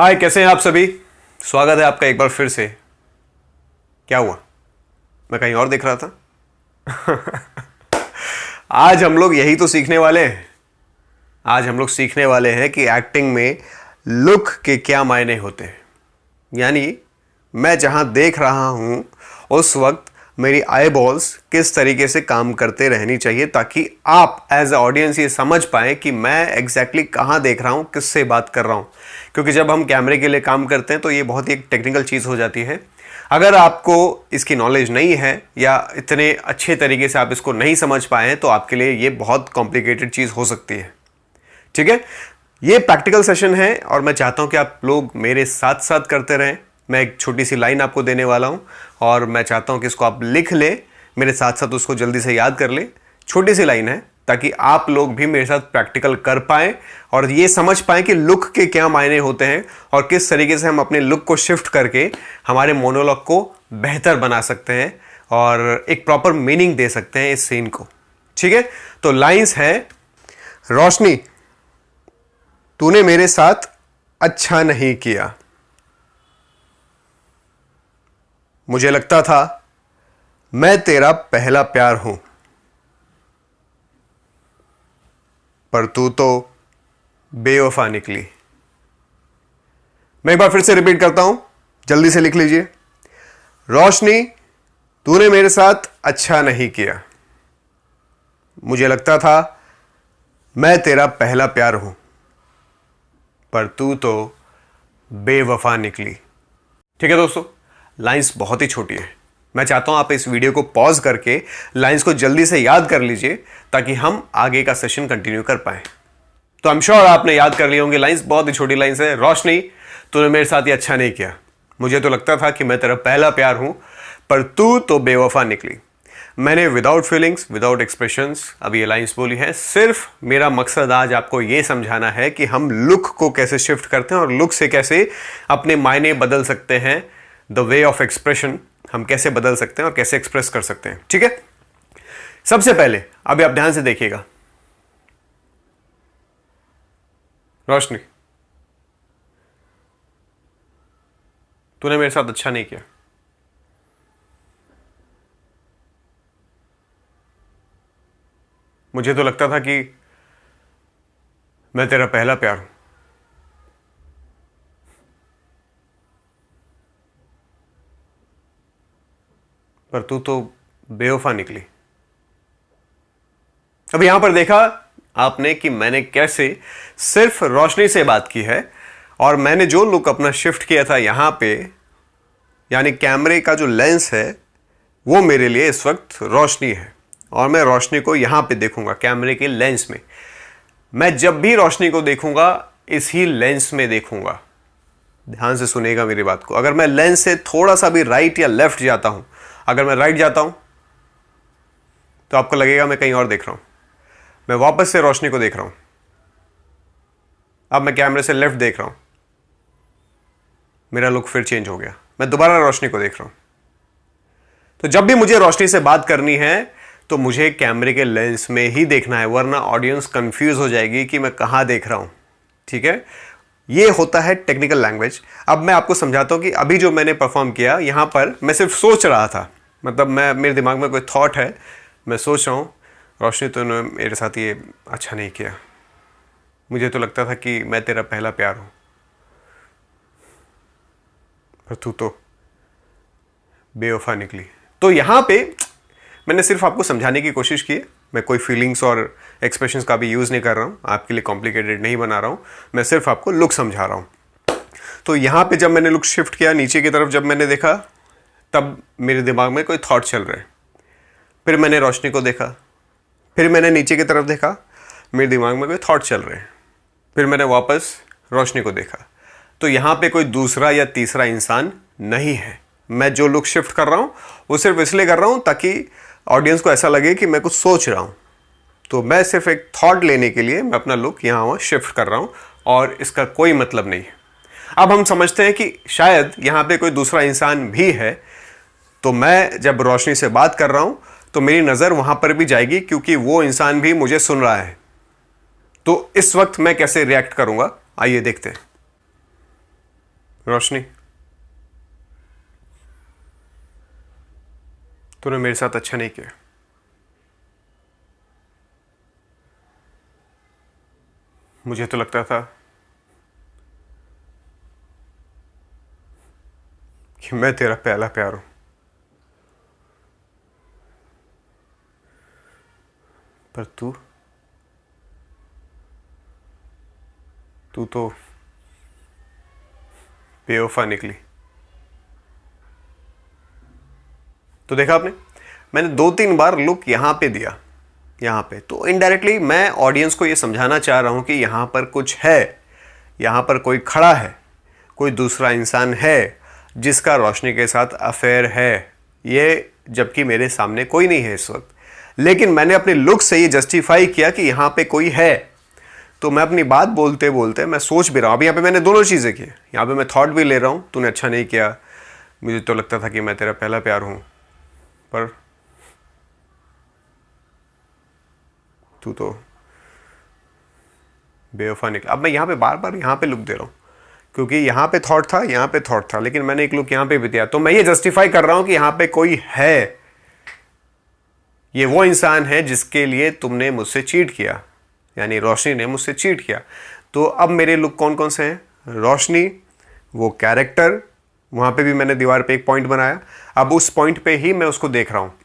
हाय, कैसे हैं आप सभी। स्वागत है आपका एक बार फिर से। क्या हुआ, मैं कहीं और देख रहा था। आज हम लोग यही तो सीखने वाले हैं। आज हम लोग सीखने वाले हैं कि एक्टिंग में लुक के क्या मायने होते हैं। यानी मैं जहां देख रहा हूं उस वक्त मेरी आई बॉल्स किस तरीके से काम करते रहनी चाहिए, ताकि आप एज अ ऑडियंस ये समझ पाएं कि मैं एग्जैक्टली कहां देख रहा हूं, किससे बात कर रहा हूं। क्योंकि जब हम कैमरे के लिए काम करते हैं तो ये बहुत ही एक टेक्निकल चीज़ हो जाती है। अगर आपको इसकी नॉलेज नहीं है या इतने अच्छे तरीके से आप इसको नहीं समझ पाए हैं तो आपके लिए ये बहुत कॉम्प्लिकेटेड चीज़ हो सकती है। ठीक है, ये प्रैक्टिकल सेशन है और मैं चाहता हूं कि आप लोग मेरे साथ साथ करते रहें। मैं एक छोटी सी लाइन आपको देने वाला हूं और मैं चाहता हूं कि इसको आप लिख लें, मेरे साथ साथ उसको जल्दी से याद कर लें। छोटी सी लाइन है ताकि आप लोग भी मेरे साथ प्रैक्टिकल कर पाएं और ये समझ पाएं कि लुक के क्या मायने होते हैं और किस तरीके से हम अपने लुक को शिफ्ट करके हमारे मोनोलॉग को बेहतर बना सकते हैं और एक प्रॉपर मीनिंग दे सकते हैं इस सीन को। ठीक है, तो लाइंस है, रोशनी तूने मेरे साथ अच्छा नहीं किया। मुझे लगता था मैं तेरा पहला प्यार हूं, पर तू तो बेवफा निकली। मैं एक बार फिर से रिपीट करता हूं, जल्दी से लिख लीजिए। रोशनी तूने मेरे साथ अच्छा नहीं किया। मुझे लगता था मैं तेरा पहला प्यार हूं, पर तू तो बेवफा निकली। ठीक है दोस्तों, लाइंस बहुत ही छोटी है। मैं चाहता हूं आप इस वीडियो को पॉज करके लाइंस को जल्दी से याद कर लीजिए ताकि हम आगे का सेशन कंटिन्यू कर पाए। तो आई एम श्योर आपने याद कर लिए होंगे लाइंस। बहुत ही छोटी लाइंस है। रोशनी तूने मेरे साथ ये अच्छा नहीं किया। मुझे तो लगता था कि मैं तेरा पहला प्यार हूं, पर तू तो बेवफा निकली। मैंने विदाउट फीलिंग्स, विदाउट एक्सप्रेशंस अब ये लाइंस बोली है। सिर्फ मेरा मकसद आज आपको ये समझाना है कि हम लुक को कैसे शिफ्ट करते हैं और लुक से कैसे अपने मायने बदल सकते हैं। द वे ऑफ एक्सप्रेशन हम कैसे बदल सकते हैं और कैसे एक्सप्रेस कर सकते हैं। ठीक है, सबसे पहले अभी आप ध्यान से देखिएगा। रोशनी तूने मेरे साथ अच्छा नहीं किया। मुझे तो लगता था कि मैं तेरा पहला प्यार हूं, पर तू तो बेवफा निकली। अब यहां पर देखा आपने कि मैंने कैसे सिर्फ रोशनी से बात की है और मैंने जो लुक अपना शिफ्ट किया था यहां पे, यानी कैमरे का जो लेंस है वो मेरे लिए इस वक्त रोशनी है और मैं रोशनी को यहां पे देखूंगा कैमरे के लेंस में। मैं जब भी रोशनी को देखूंगा इसी लेंस में देखूंगा। ध्यान से सुनेगा मेरी बात को। अगर मैं लेंस से थोड़ा सा भी राइट या लेफ्ट जाता हूं, अगर मैं राइट जाता हूं तो आपको लगेगा मैं कहीं और देख रहा हूं। मैं वापस से रोशनी को देख रहा हूं, अब मैं कैमरे से लेफ्ट देख रहा हूं, मेरा लुक फिर चेंज हो गया। मैं दोबारा रोशनी को देख रहा हूं। तो जब भी मुझे रोशनी से बात करनी है तो मुझे कैमरे के लेंस में ही देखना है, वरना ऑडियंस कंफ्यूज हो जाएगी कि मैं कहां देख रहा हूं। ठीक है, ये होता है टेक्निकल लैंग्वेज। अब मैं आपको समझाता हूं कि अभी जो मैंने परफॉर्म किया यहां पर मैं सिर्फ सोच रहा था, मतलब मेरे दिमाग में कोई थॉट है, मैं सोच रहा हूं रोशनी तूने मेरे साथ ये अच्छा नहीं किया। मुझे तो लगता था कि मैं तेरा पहला प्यार हूं, पर तू तो बेवफा निकली। तो यहां पे मैंने सिर्फ आपको समझाने की कोशिश की है। मैं कोई फीलिंग्स और एक्सप्रेशंस का भी यूज़ नहीं कर रहा हूं, आपके लिए कॉम्प्लिकेटेड नहीं बना रहा हूं। मैं सिर्फ आपको लुक समझा रहा हूं। तो यहां पे जब मैंने लुक शिफ्ट किया नीचे की तरफ, जब मैंने देखा तब मेरे दिमाग में कोई थॉट चल रहे हैं। फिर मैंने रोशनी को देखा, फिर मैंने नीचे की तरफ देखा, मेरे दिमाग में कोई थॉट चल रहे हैं। फिर मैंने वापस रोशनी को देखा। तो यहाँ पे कोई दूसरा या तीसरा इंसान नहीं है। मैं जो लुक शिफ्ट कर रहा हूँ वो सिर्फ इसलिए कर रहा हूँ ताकि ऑडियंस को ऐसा लगे कि मैं कुछ सोच रहा हूँ। तो मैं सिर्फ एक थॉट लेने के लिए मैं अपना लुक यहाँ वहाँ शिफ्ट कर रहा हूँ और इसका कोई मतलब नहीं है। अब हम समझते हैं कि शायद यहाँ पे कोई दूसरा इंसान भी है, तो मैं जब रोशनी से बात कर रहा हूँ तो मेरी नज़र वहाँ पर भी जाएगी क्योंकि वो इंसान भी मुझे सुन रहा है। तो इस वक्त मैं कैसे रिएक्ट करूँगा, आइए देखते हैं। रोशनी, तूने मेरे साथ अच्छा नहीं किया। मुझे तो लगता था कि मैं तेरा पहला प्यार हूं, पर तू तो बेवफा निकली। तो देखा आपने, मैंने 2-3 बार लुक यहां पे दिया, यहां पे, तो इनडायरेक्टली मैं ऑडियंस को यह समझाना चाह रहा हूं कि यहां पर कुछ है, यहां पर कोई खड़ा है, कोई दूसरा इंसान है जिसका रोशनी के साथ अफेयर है। ये जबकि मेरे सामने कोई नहीं है इस वक्त, लेकिन मैंने अपने लुक से ये जस्टिफाई किया कि यहां पे कोई है। तो मैं अपनी बात बोलते बोलते मैं सोच भी रहा हूं। अभी यहाँ पे मैंने दोनों चीज़ें की, यहाँ पे मैं थॉट भी ले रहा हूं, तूने अच्छा नहीं किया, मुझे तो लगता था कि मैं तेरा पहला प्यार हूं, पर तू तो बेवफा निकला। अब मैं यहाँ पे बार बार यहाँ पे लुक दे रहा हूँ क्योंकि यहाँ पे थॉट था, यहाँ पे थॉट था, लेकिन मैंने एक लुक यहाँ पे भी दिया। तो मैं ये जस्टिफाई कर रहा हूँ कि यहाँ पे कोई है, ये वो इंसान है जिसके लिए तुमने मुझसे चीट किया, यानी रोशनी ने मुझसे चीट किया। तो अब मेरे लुक कौन कौन से हैं? रोशनी, वो कैरेक्टर, वहाँ पे भी मैंने दीवार पे एक पॉइंट बनाया, अब उस पॉइंट पे ही मैं उसको देख रहा हूँ।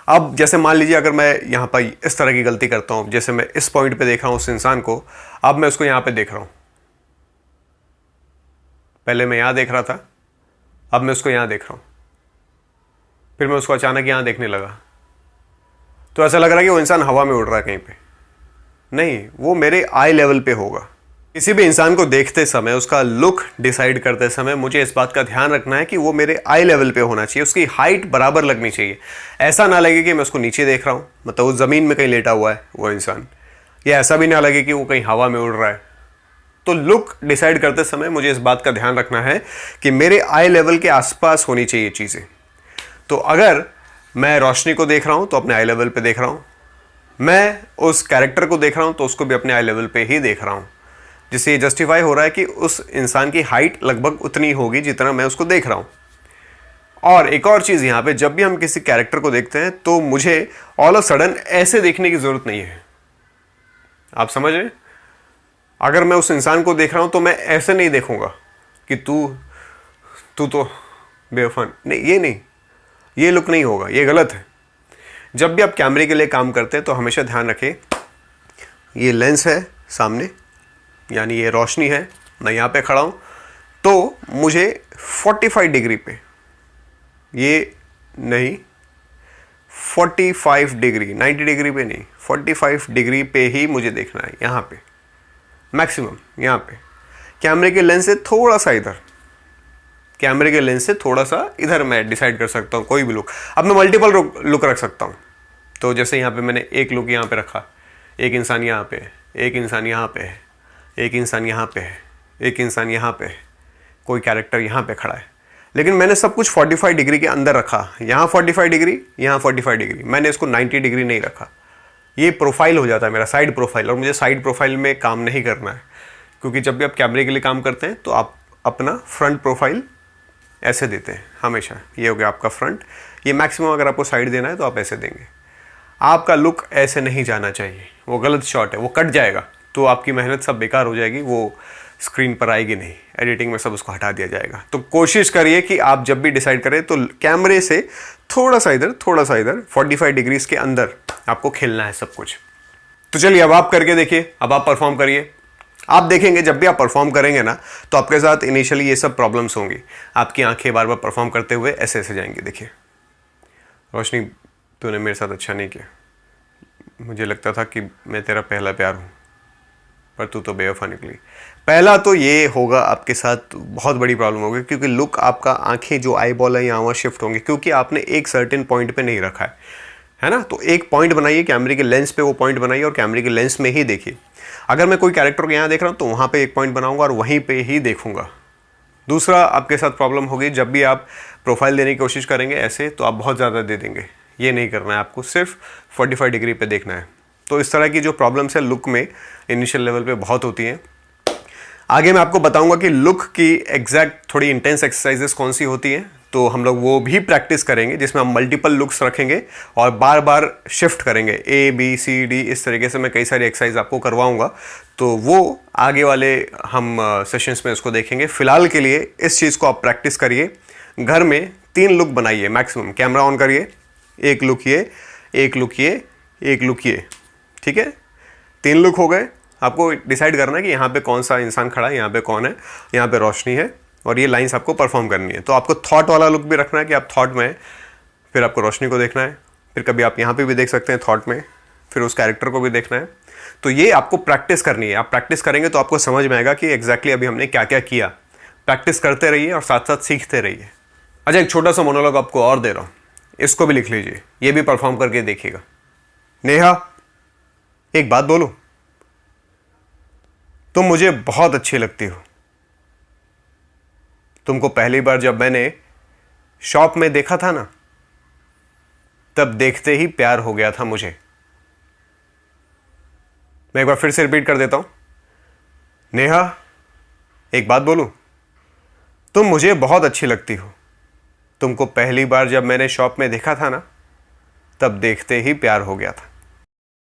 अब जैसे मान लीजिए अगर मैं यहाँ पर इस तरह की गलती करता हूँ, जैसे मैं इस पॉइंट पे देख रहा हूँ उस इंसान को, अब मैं उसको यहाँ पे देख रहा हूँ। पहले मैं यहाँ देख रहा था, अब मैं उसको यहाँ देख रहा हूँ, फिर मैं उसको अचानक यहाँ देखने लगा, तो ऐसा लग रहा है कि वो इंसान हवा में उड़ रहा है कहीं पे। नहीं, वो मेरे आई लेवल पे होगा। किसी भी इंसान को देखते समय, उसका लुक डिसाइड करते समय मुझे इस बात का ध्यान रखना है कि वो मेरे आई लेवल पे होना चाहिए, उसकी हाइट बराबर लगनी चाहिए। ऐसा ना लगे कि मैं उसको नीचे देख रहा हूँ, मतलब वो ज़मीन में कहीं लेटा हुआ है वो इंसान, या ऐसा भी ना लगे कि वो कहीं हवा में उड़ रहा है। तो लुक डिसाइड करते समय मुझे इस बात का ध्यान रखना है कि मेरे आई लेवल के आसपास होनी चाहिए चीज़ें। तो अगर मैं रोशनी को देख रहा हूँ तो अपने आई लेवल पे देख रहा हूँ, मैं उस कैरेक्टर को देख रहा हूँ तो उसको भी अपने आई लेवल पे ही देख रहा हूँ, जिससे ये जस्टिफाई हो रहा है कि उस इंसान की हाइट लगभग उतनी होगी जितना मैं उसको देख रहा हूँ। और एक और चीज़ यहाँ पे, जब भी हम किसी कैरेक्टर को देखते हैं तो मुझे ऑल ऑफ सडन ऐसे देखने की ज़रूरत नहीं है। आप समझ रहे हैं? अगर मैं उस इंसान को देख रहा हूँ तो मैं ऐसे नहीं देखूंगा कि तू तो बेवफा नहीं, ये नहीं, ये लुक नहीं होगा, ये गलत है। जब भी आप कैमरे के लिए काम करते हैं तो हमेशा ध्यान रखें, ये लेंस है सामने, यानी ये रोशनी है, मैं यहाँ पे खड़ा हूँ, तो मुझे 45 डिग्री पे, ये नहीं 45 डिग्री, 90 डिग्री पे नहीं, 45 डिग्री पे ही मुझे देखना है, यहाँ पे मैक्सिमम, यहाँ पे कैमरे के लेंस से थोड़ा सा इधर, कैमरे के लेंस से थोड़ा सा इधर मैं डिसाइड कर सकता हूँ कोई भी लुक। अब मैं मल्टीपल लुक रख सकता हूँ। तो जैसे यहाँ पे मैंने एक लुक यहाँ पे रखा, एक इंसान यहाँ पे है, एक इंसान यहाँ पे है, एक इंसान यहाँ पे है, एक इंसान यहाँ पे है, कोई कैरेक्टर यहाँ पे खड़ा है, लेकिन मैंने सब कुछ 45 डिग्री के अंदर रखा। यहाँ 45 डिग्री, यहाँ 45 डिग्री, मैंने इसको 90 डिग्री नहीं रखा। ये प्रोफाइल हो जाता है मेरा, साइड प्रोफाइल, और मुझे साइड प्रोफाइल में काम नहीं करना है, क्योंकि जब भी आप कैमरे के लिए काम करते हैं तो आप अपना फ्रंट प्रोफाइल ऐसे देते हैं हमेशा। ये हो गया आपका फ्रंट, ये मैक्सिमम अगर आपको साइड देना है तो आप ऐसे देंगे। आपका लुक ऐसे नहीं जाना चाहिए, वो गलत शॉट है, वो कट जाएगा तो आपकी मेहनत सब बेकार हो जाएगी, वो स्क्रीन पर आएगी नहीं, एडिटिंग में सब उसको हटा दिया जाएगा। तो कोशिश करिए कि आप जब भी डिसाइड करें तो कैमरे से थोड़ा सा इधर, थोड़ा सा इधर, 45 डिग्रीज के अंदर आपको खेलना है सब कुछ। तो चलिए अब आप करके देखिए, अब आप परफॉर्म करिए। आप देखेंगे जब भी आप परफॉर्म करेंगे ना तो आपके साथ इनिशियली ये सब प्रॉब्लम्स होंगी, आपकी आंखें बार बार परफॉर्म करते हुए ऐसे ऐसे जाएंगी। देखिए रोशनी, तूने मेरे साथ अच्छा नहीं किया, मुझे लगता था कि मैं तेरा पहला प्यार हूँ, पर तू तो बेवफा निकली। पहला तो ये होगा आपके साथ बहुत बड़ी प्रॉब्लम होगी, क्योंकि लुक आपका, आंखें जो आई बॉल है यहाँ वहाँ शिफ्ट होंगी, क्योंकि आपने एक सर्टेन पॉइंट पे नहीं रखा है ना। तो एक पॉइंट बनाइए, कैमरे के लेंस पे वो पॉइंट बनाइए और कैमरे के लेंस में ही देखिए। अगर मैं कोई कैरेक्टर को यहाँ देख रहा हूँ तो वहाँ पे एक पॉइंट बनाऊंगा और वहीं पे ही देखूंगा। दूसरा आपके साथ प्रॉब्लम होगी, जब भी आप प्रोफाइल देने की कोशिश करेंगे ऐसे, तो आप बहुत ज़्यादा दे देंगे, ये नहीं करना है आपको, सिर्फ 45 डिग्री पे देखना है। तो इस तरह की जो प्रॉब्लम्स है लुक में इनिशियल लेवल पे बहुत होती हैं। आगे मैं आपको बताऊंगा कि लुक की एग्जैक्ट थोड़ी इंटेंस एक्सरसाइजेस कौन सी होती हैं, तो हम लोग वो भी प्रैक्टिस करेंगे जिसमें हम मल्टीपल लुक्स रखेंगे और बार बार शिफ्ट करेंगे A B C D, इस तरीके से मैं कई सारी एक्सरसाइज आपको करवाऊंगा। तो वो आगे वाले हम सेशंस में उसको देखेंगे। फिलहाल के लिए इस चीज़ को आप प्रैक्टिस करिए। घर में 3 लुक बनाइए मैक्सिमम। कैमरा ऑन करिए, एक लुक ये, एक लुक ये, एक लुक ये, ठीक है। 3 लुक हो गए। आपको डिसाइड करना है कि यहाँ पे कौन सा इंसान खड़ा है, यहाँ पे कौन है, यहाँ पे रोशनी है, और ये लाइंस आपको परफॉर्म करनी है। तो आपको थॉट वाला लुक भी रखना है कि आप थॉट में, फिर आपको रोशनी को देखना है, फिर कभी आप यहाँ पे भी देख सकते हैं थॉट में, फिर उस कैरेक्टर को भी देखना है। तो ये आपको प्रैक्टिस करनी है। आप प्रैक्टिस करेंगे तो आपको समझ में आएगा कि एग्जैक्टली अभी हमने क्या क्या किया। प्रैक्टिस करते रहिए और साथ साथ सीखते रहिए। अच्छा, एक छोटा सा मोनोलॉग आपको और दे रहा हूँ, इसको भी लिख लीजिए, ये भी परफॉर्म करके देखिएगा। नेहा, एक बात बोलूं, तुम मुझे बहुत अच्छी लगती हो। तुमको पहली बार जब मैंने शॉप में देखा था ना, तब देखते ही प्यार हो गया था मुझे। मैं एक बार फिर से रिपीट कर देता हूं। नेहा, एक बात बोलूं, तुम मुझे बहुत अच्छी लगती हो। तुमको पहली बार जब मैंने शॉप में देखा था ना, तब देखते ही प्यार हो गया था।